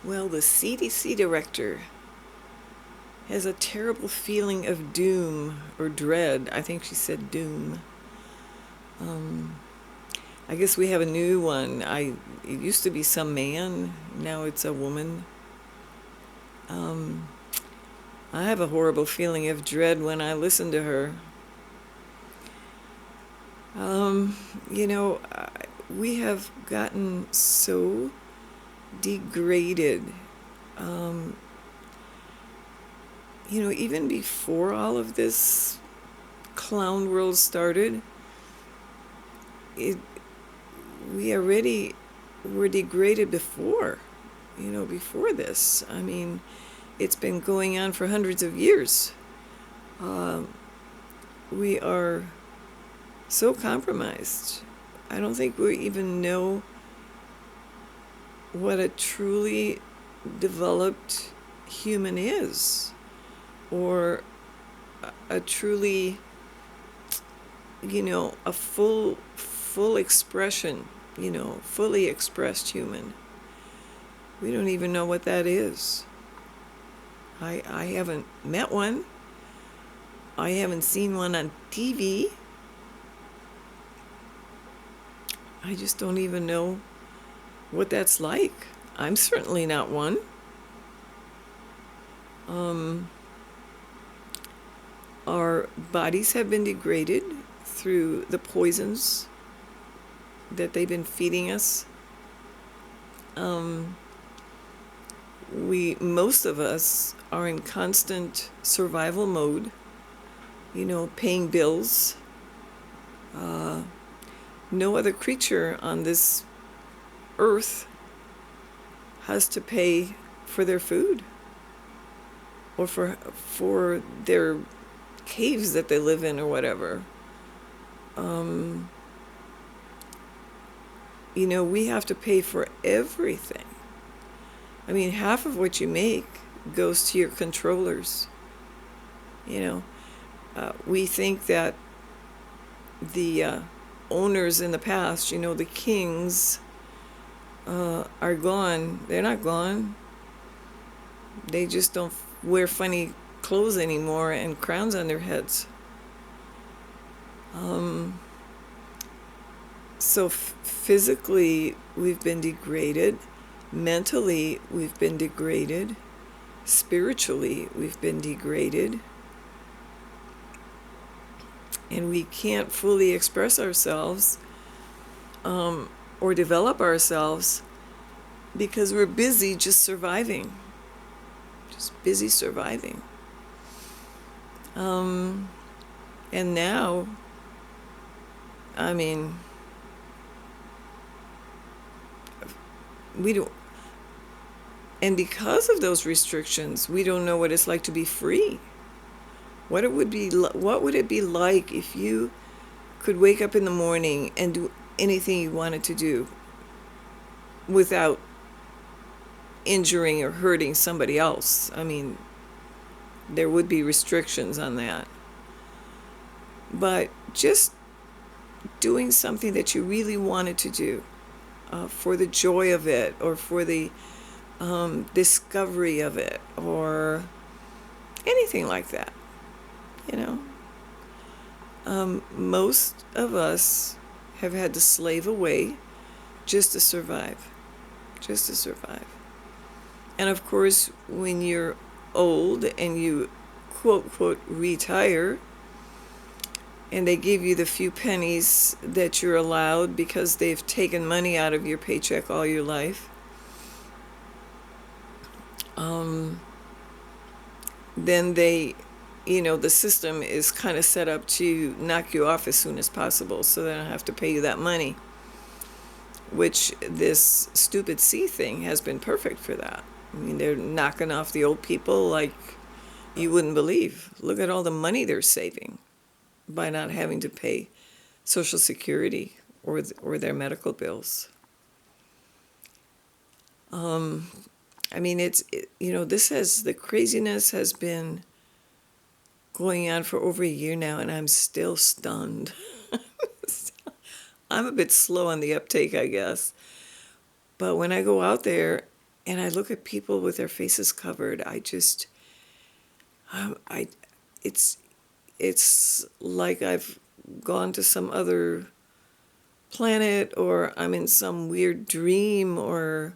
Well, the CDC director has a terrible feeling of doom or dread. I think she said doom. Um, I guess we have a new one. It used to be some man, now it's a woman. Um, I have a horrible feeling of dread when I listen to her. Um, you know, we have gotten so degraded. Um, even before all of this clown world started, it we already were degraded before. Before this. I mean, it's been going on for hundreds of years. Um, we are so compromised. I don't think we even know what a truly developed human is, or a truly, a full expression, fully expressed human. We don't even know what that is. I haven't met one. I haven't seen one on TV. I just don't even know what that's like. I'm certainly not one. Um, our bodies have been degraded through the poisons that they've been feeding us. Um, most of us are in constant survival mode, paying bills. Uh, no other creature on this earth has to pay for their food, or for their caves that they live in, or whatever. Um, we have to pay for everything. I mean, half of what you make goes to your controllers. You know, we think that the owners in the past, the kings, are gone. They're not gone. They just don't wear funny clothes anymore and crowns on their heads. Um, so physically, we've been degraded. Mentally, we've been degraded. Spiritually, we've been degraded. And we can't fully express ourselves, or develop ourselves, because we're busy just surviving. Just busy surviving. Um, and now, I mean, we don't, and because of those restrictions, we don't know what it's like to be free. What would it be like if you could wake up in the morning and do anything you wanted to do without injuring or hurting somebody else? I mean, there would be restrictions on that. But just doing something that you really wanted to do, for the joy of it, or for the discovery of it, or anything like that, you know. Most of us have had to slave away just to survive, just to survive. And of course, when you're old and you quote, quote, retire, and they give you the few pennies that you're allowed because they've taken money out of your paycheck all your life, then the system is kind of set up to knock you off as soon as possible so they don't have to pay you that money, which this stupid C thing has been perfect for that. I mean, they're knocking off the old people like you wouldn't believe. Look at all the money they're saving by not having to pay Social Security or their medical bills. I mean, the craziness has been going on for over a year now, and I'm still stunned. I'm a bit slow on the uptake, I guess. But when I go out there and I look at people with their faces covered. I it's it's like I've gone to some other planet, or I'm in some weird dream, or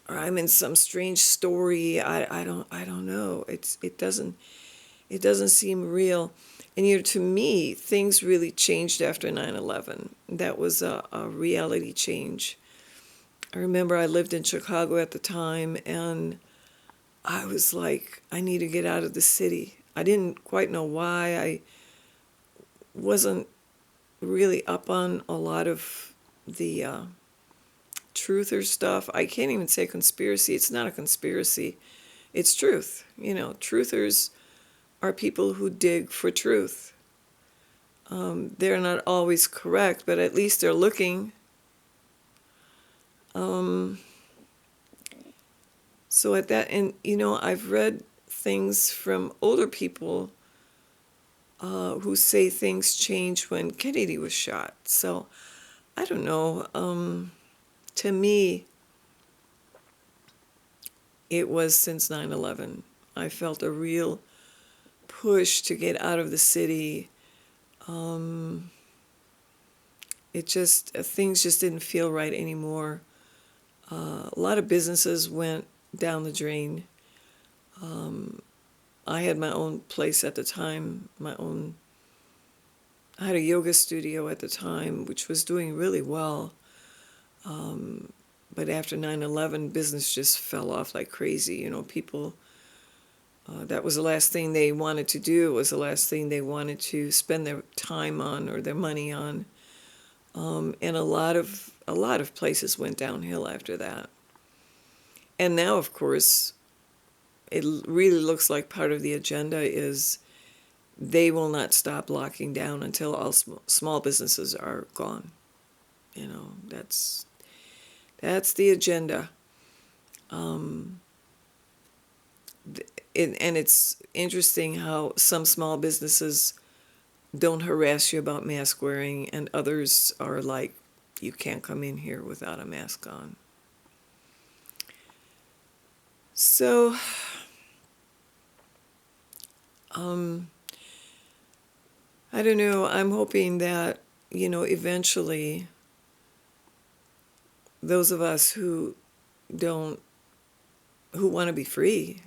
I'm in some strange story. I don't know. It doesn't seem real. And to me, things really changed after 9/11. That was a reality change. I remember I lived in Chicago at the time, and I was like, I need to get out of the city. I didn't quite know why. I wasn't really up on a lot of the truther stuff. I can't even say conspiracy. It's not a conspiracy. It's truth. Truthers are people who dig for truth. They're not always correct, but at least they're looking. So at that, and I've read things from older people who say things changed when Kennedy was shot. So I don't know. To me, it was since 9/11. I felt a real push to get out of the city. Things just didn't feel right anymore. A lot of businesses went down the drain. I had my own place at the time, I had a yoga studio at the time, which was doing really well. But after 9/11, business just fell off like crazy. People, that was the last thing they wanted to do, was the last thing they wanted to spend their time on or their money on. And a lot of places went downhill after that. And now, of course, it really looks like part of the agenda is they will not stop locking down until all small businesses are gone. That's the agenda. And it's interesting how some small businesses don't harass you about mask wearing, and others are like, you can't come in here without a mask on. So, I don't know. I'm hoping that, eventually those of us who want to be free,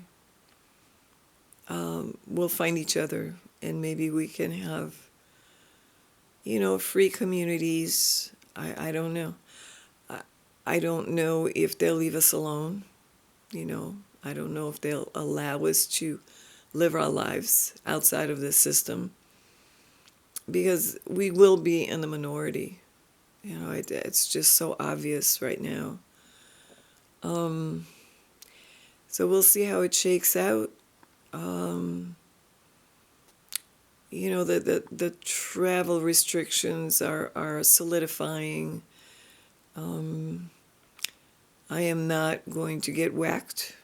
will find each other, and maybe we can have, free communities. I don't know. I don't know if they'll leave us alone. I don't know if they'll allow us to live our lives outside of this system, because we will be in the minority. It's just so obvious right now. So we'll see how it shakes out. The travel restrictions are solidifying. I am not going to get whacked.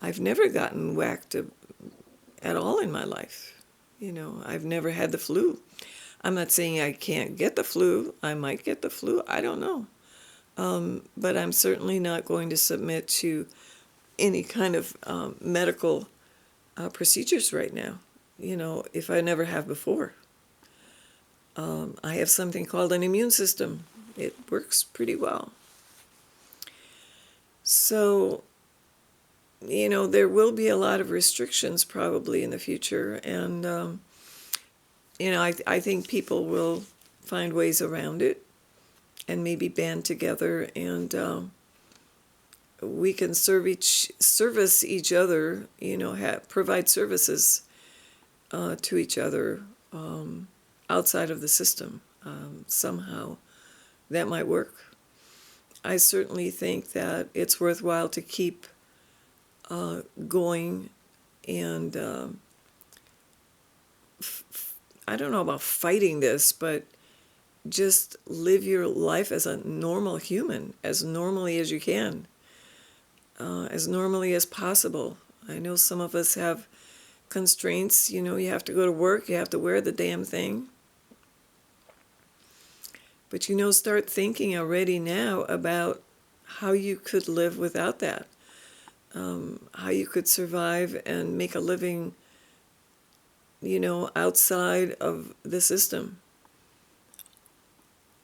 I've never gotten whacked at all in my life. I've never had the flu. I'm not saying I can't get the flu. I might get the flu. I don't know. But I'm certainly not going to submit to any kind of medical procedures right now, if I never have before. I have something called an immune system. It works pretty well. So, there will be a lot of restrictions probably in the future. And, I think people will find ways around it and maybe band together, and we can service each other, provide services to each other outside of the system. Somehow that might work. I certainly think that it's worthwhile to keep going, and I don't know about fighting this, but just live your life as a normal human, as normally as you can, as normally as possible. I know some of us have constraints. You have to go to work, you have to wear the damn thing. But start thinking already now about how you could live without that, how you could survive and make a living, outside of the system.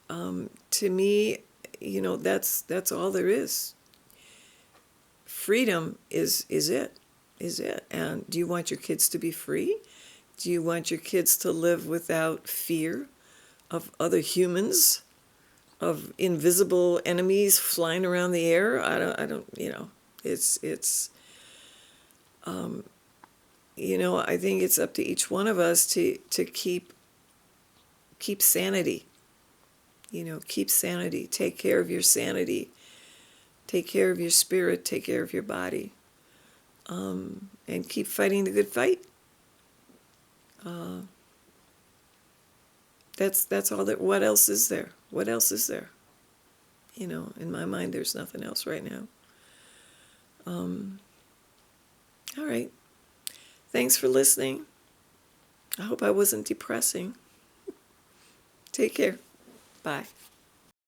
To me, that's all there is. Freedom is it. And do you want your kids to be free? Do you want your kids to live without fear of other humans, of invisible enemies flying around the air? I don't, it's, I think it's up to each one of us to keep sanity. Keep sanity. Take care of your sanity. Take care of your spirit. Take care of your body. And keep fighting the good fight. That's all that. What else is there? What else is there? In my mind, there's nothing else right now. All right. Thanks for listening. I hope I wasn't depressing. Take care. Bye.